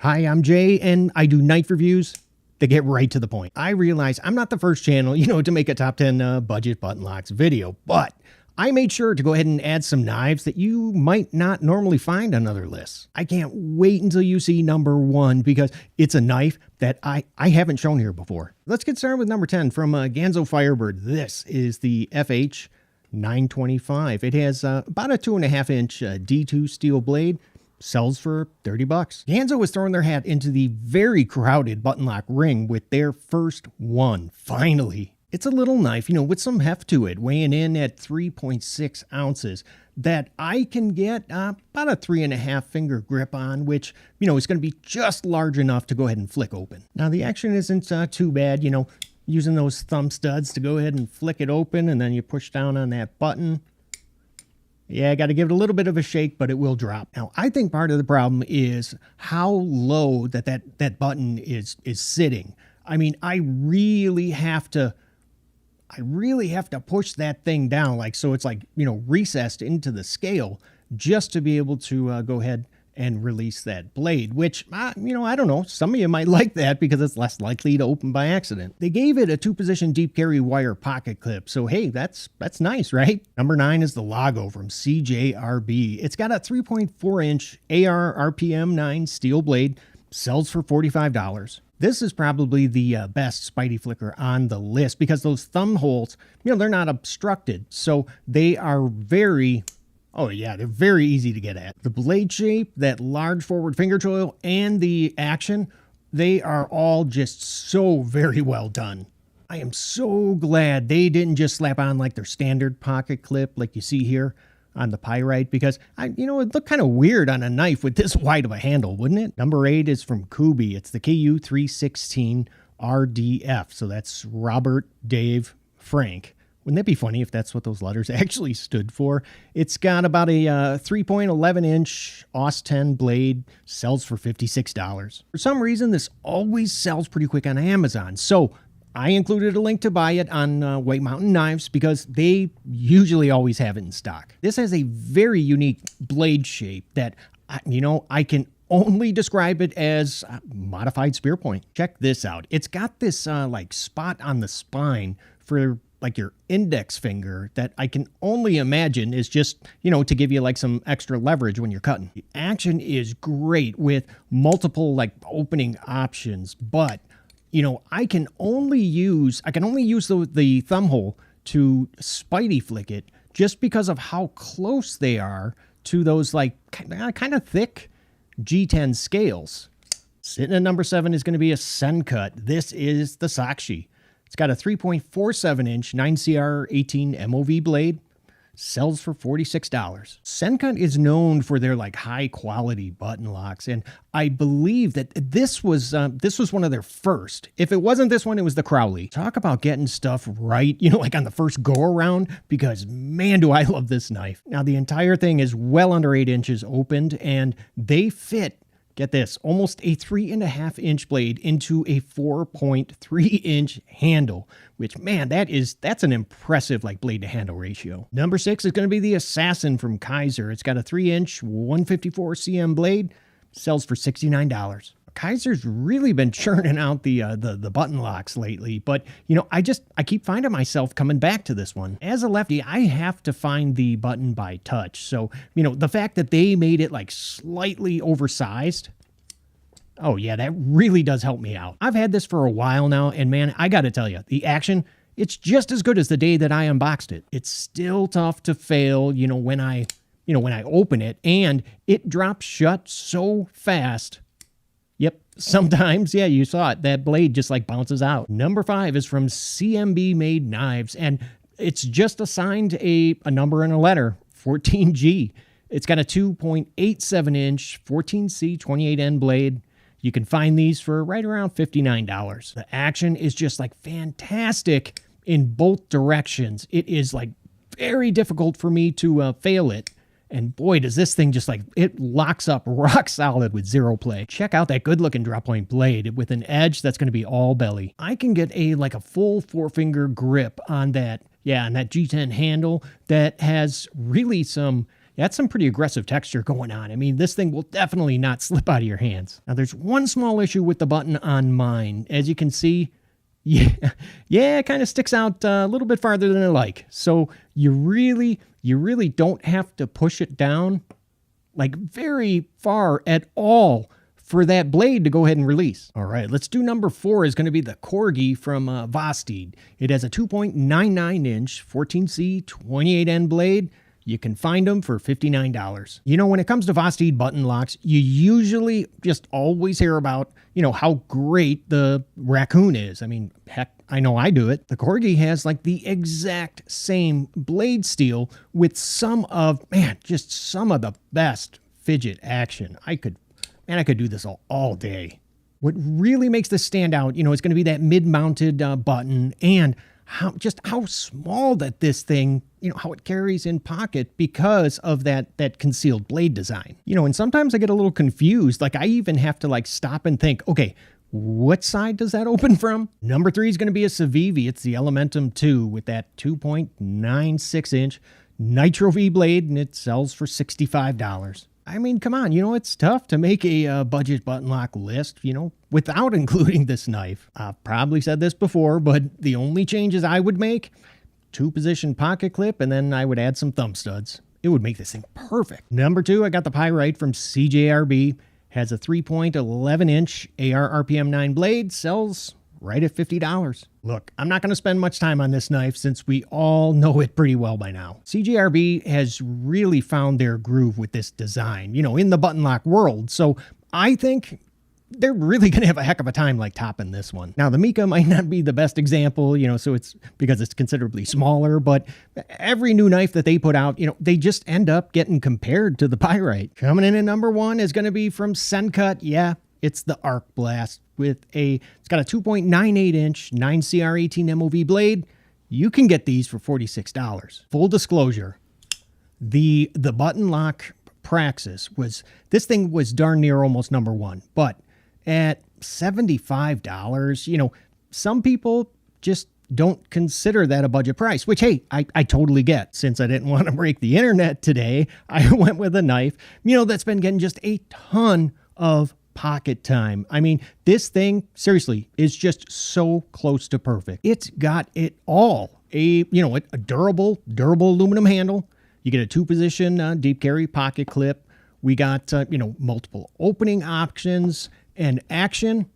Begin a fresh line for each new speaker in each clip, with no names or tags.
Hi, I'm Jay, and I do knife reviews that get right to the point. I realize I'm not the first channel, to make a top 10 budget button locks video, but I made sure to go ahead and add some knives that you might not normally find on other lists. I can't wait until you see number 1 because it's a knife that I haven't shown here before. Let's get started with number 10 from GZO Firebird. This is the FH 925. It has about a 2.5 inch D2 steel blade. Sells for $30. GZO is throwing their hat into the very crowded button lock ring with their first one. Finally. It's a little knife, with some heft to it, weighing in at 3.6 ounces that I can get about a 3.5 finger grip on, which, is going to be just large enough to go ahead and flick open. Now, the action isn't too bad, using those thumb studs to go ahead and flick it open, and then you push down on that button. Yeah, I got to give it a little bit of a shake, but it will drop. Now, I think part of the problem is how low that button is sitting. I mean, I really have to push that thing down, so it's recessed into the scale just to be able to go ahead and release that blade, which, I don't know. Some of you might like that because it's less likely to open by accident. They gave it a 2-position deep carry wire pocket clip. So, hey, that's nice, right? Number 9 is the Logo from CJRB. It's got a 3.4 inch AR RPM 9 steel blade. Sells for $45. This is probably the best Spidey flicker on the list because those thumb holes, they're not obstructed. So they are they're very easy to get at. The blade shape, that large forward finger choil, and the action, they are all just so very well done. I am so glad they didn't just slap on their standard pocket clip like you see here on the Pyrite, because it looked kind of weird on a knife with this wide of a handle, wouldn't it? Number 8 is from Kooby. It's the KU 316 RDF. So that's Robert, Dave, Frank. Wouldn't that be funny if that's what those letters actually stood for? It's got about a 3.11 inch AUS 10 blade. Sells for $56. For some reason, this always sells pretty quick on Amazon. So I included a link to buy it on White Mountain Knives because they usually always have it in stock. This has a very unique blade shape that, I can only describe it as modified spear point. Check this out. It's got this spot on the spine for your index finger that I can only imagine is just, to give you some extra leverage when you're cutting. The action is great with multiple opening options, but I can only use the thumb hole to Spidey flick it just because of how close they are to those kind of thick G10 scales. Sitting at number 7 is going to be a Sencut. This is the Sakshi. It's got a 3.47 inch 9CR18 MOV blade. Sells for $46. Sencut is known for their high quality button locks, and I believe that this was one of their first. If it wasn't this one, it was the Crowley. Talk about getting stuff right, on the first go around, because man, do I love this knife. Now the entire thing is well under 8 inches opened, and they fit, get this, almost a 3.5 inch blade into a 4.3 inch handle, which, man, that's an impressive blade to handle ratio. Number 6 is going to be the Assassin from Kaiser. It's got a 3 inch 154 cm blade. Sells for $69. Kaiser's really been churning out the button locks lately, but I keep finding myself coming back to this one. As a lefty, I have to find the button by touch. So, the fact that they made it slightly oversized, oh yeah, that really does help me out. I've had this for a while now, and man, I got to tell you, the action, it's just as good as the day that I unboxed it. It's still tough to fail, when I open it, and it drops shut so fast. Yep, sometimes, yeah, you saw it. That blade just bounces out. Number 5 is from CMB Made Knives, and it's just assigned a number and a letter, 14G. It's got a 2.87 inch 14C 28N blade. You can find these for right around $59. The action is just fantastic in both directions. It is very difficult for me to fail it. And boy, does this thing just it locks up rock solid with zero play. Check out that good looking drop point blade with an edge that's going to be all belly. I can get a full 4-finger grip on that, on that G10 handle that has really some That's some pretty aggressive texture going on. I mean, this thing will definitely not slip out of your hands. Now, there's one small issue with the button on mine. As you can see, yeah, it kind of sticks out a little bit farther than I like. So you really don't have to push it down like very far at all for that blade to go ahead and release. All right, let's do number 4 is going to be the Corgi from Vasti. It has a 2.99 inch 14C 28N blade. You can find them for $59. You know, when it comes to Vasti button locks, you usually just always hear about, you know, how great the Raccoon is. I mean, heck, I know I do it. The Corgi has like the exact same blade steel with some of the best fidget action. I could do this all day. What really makes this stand out, you know, is going to be that mid-mounted button and how small that this thing, you know, how it carries in pocket because of that concealed blade design. You know, and sometimes I get a little confused. Like I even have to like stop and think, okay, what side does that open from? Number 3 is going to be a Civivi. It's the Elementum II with that 2.96 inch Nitro V blade, and it sells for $65. I mean, come on, you know, it's tough to make a budget button lock list, you know, without including this knife. I've probably said this before, but the only changes I would make, 2-position pocket clip, and then I would add some thumb studs. It would make this thing perfect. Number 2, I got the Pyrite from CJRB. Has a 3.11 inch AR RPM 9 blade, sells right at $50. Look, I'm not going to spend much time on this knife since we all know it pretty well by now. CJRB has really found their groove with this design, you know, in the button lock world. So I think they're really going to have a heck of a time like topping this one. Now, the Mika might not be the best example, you know, so it's because it's considerably smaller, but every new knife that they put out, you know, they just end up getting compared to the Pyrite. Coming in at number 1 is going to be from Senco. Yeah, it's the Ark Blast it's got a 2.98 inch 9CR18 MOV blade. You can get these for $46. Full disclosure, the button lock Praxis this thing was darn near almost number 1, but at $75, you know, some people just don't consider that a budget price, which, hey, I totally get. Since I didn't want to break the internet today, I went with a knife, you know, that's been getting just a ton of pocket time. I mean, this thing, seriously, is just so close to perfect. It's got it all. A durable aluminum handle. You get a 2-position deep carry pocket clip. We got, multiple opening options and action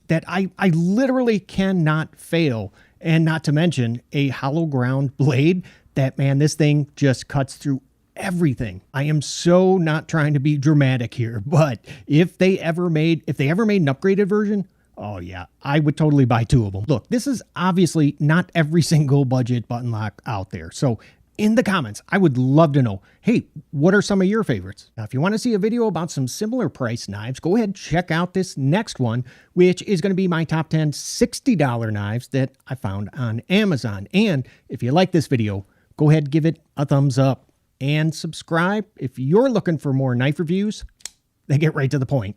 that I literally cannot fail. And not to mention a hollow ground blade that, man, this thing just cuts through everything. I am so not trying to be dramatic here, but if they ever made an upgraded version, oh yeah, I would totally buy 2 of them. Look, this is obviously not every single budget button lock out there. So in the comments, I would love to know, hey, what are some of your favorites? Now, if you want to see a video about some similar price knives, go ahead and check out this next one, which is going to be my top 10 $60 knives that I found on Amazon. And if you like this video, go ahead and give it a thumbs up and subscribe if you're looking for more knife reviews. They get right to the point.